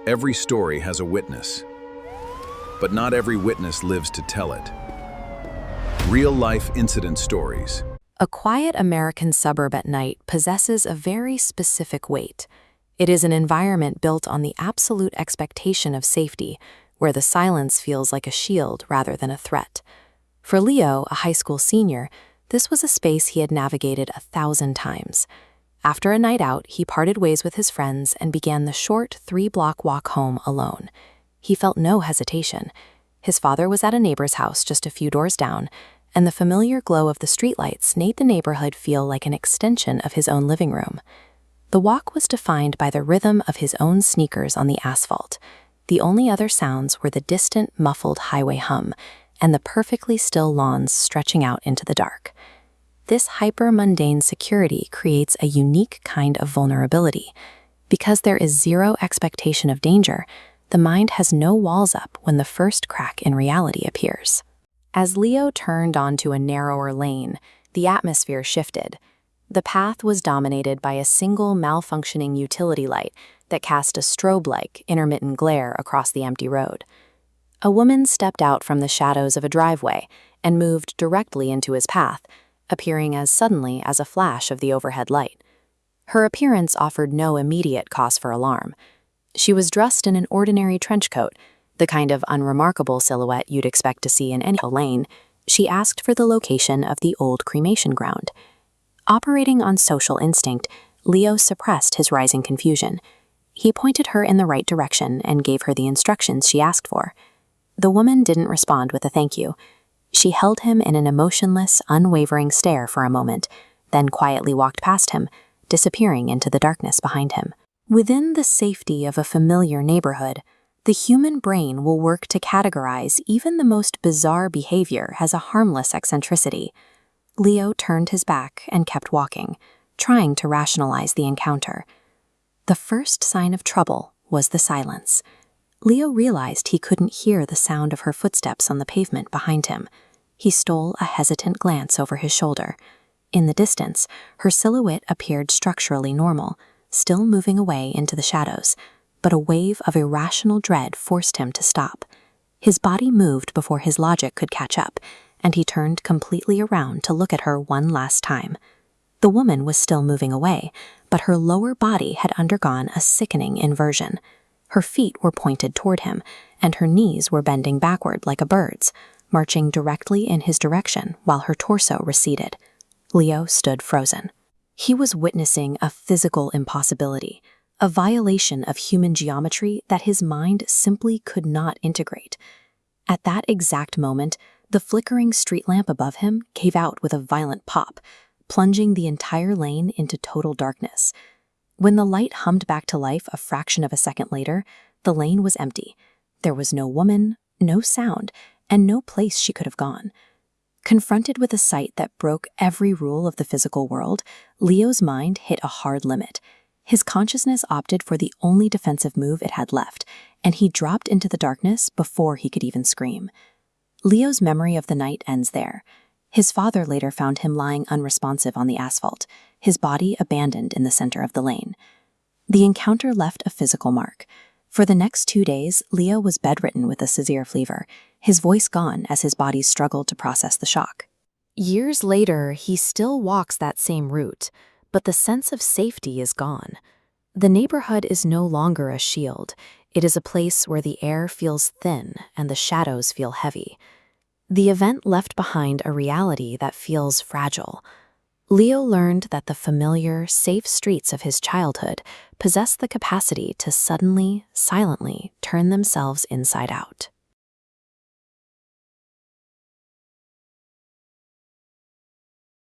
Every story has a witness, but not every witness lives to tell it. Real-life incident stories. A quiet American suburb at night possesses a very specific weight. It is an environment built on the absolute expectation of safety, where the silence feels like a shield rather than a threat. For Leo, a high school senior, this was a space he had navigated 1,000 times. After a night out, he parted ways with his friends and began the short 3-block walk home alone. He felt no hesitation. His father was at a neighbor's house just a few doors down, and the familiar glow of the streetlights made the neighborhood feel like an extension of his own living room. The walk was defined by the rhythm of his own sneakers on the asphalt. The only other sounds were the distant, muffled highway hum and the perfectly still lawns stretching out into the dark. This hyper-mundane security creates a unique kind of vulnerability. Because there is zero expectation of danger, the mind has no walls up when the first crack in reality appears. As Leo turned onto a narrower lane, the atmosphere shifted. The path was dominated by a single malfunctioning utility light that cast a strobe-like, intermittent glare across the empty road. A woman stepped out from the shadows of a driveway and moved directly into his path, appearing as suddenly as a flash of the overhead light. Her appearance offered no immediate cause for alarm. She was dressed in an ordinary trench coat, the kind of unremarkable silhouette you'd expect to see in any lane. She asked for the location of the old cremation ground. Operating on social instinct, Leo suppressed his rising confusion. He pointed her in the right direction and gave her the instructions she asked for. The woman didn't respond with a thank you. She held him in an emotionless, unwavering stare for a moment, then quietly walked past him, disappearing into the darkness behind him. Within the safety of a familiar neighborhood, the human brain will work to categorize even the most bizarre behavior as a harmless eccentricity. Leo turned his back and kept walking, trying to rationalize the encounter. The first sign of trouble was the silence. Leo realized he couldn't hear the sound of her footsteps on the pavement behind him. He stole a hesitant glance over his shoulder. In the distance, her silhouette appeared structurally normal, still moving away into the shadows, but a wave of irrational dread forced him to stop. His body moved before his logic could catch up, and he turned completely around to look at her one last time. The woman was still moving away, but her lower body had undergone a sickening inversion. Her feet were pointed toward him, and her knees were bending backward like a bird's, marching directly in his direction while her torso receded. Leo stood frozen. He was witnessing a physical impossibility, a violation of human geometry that his mind simply could not integrate. At that exact moment, the flickering street lamp above him gave out with a violent pop, plunging the entire lane into total darkness. When the light hummed back to life a fraction of a second later, the lane was empty. There was no woman, no sound, and no place she could have gone. Confronted with a sight that broke every rule of the physical world, Leo's mind hit a hard limit. His consciousness opted for the only defensive move it had left, and he dropped into the darkness before he could even scream. Leo's memory of the night ends there. His father later found him lying unresponsive on the asphalt, his body abandoned in the center of the lane. The encounter left a physical mark. For the next 2 days, Leo was bedridden with a severe fever, his voice gone as his body struggled to process the shock. Years later, he still walks that same route, but the sense of safety is gone. The neighborhood is no longer a shield. It is a place where the air feels thin and the shadows feel heavy. The event left behind a reality that feels fragile. Leo learned that the familiar, safe streets of his childhood possess the capacity to suddenly, silently turn themselves inside out.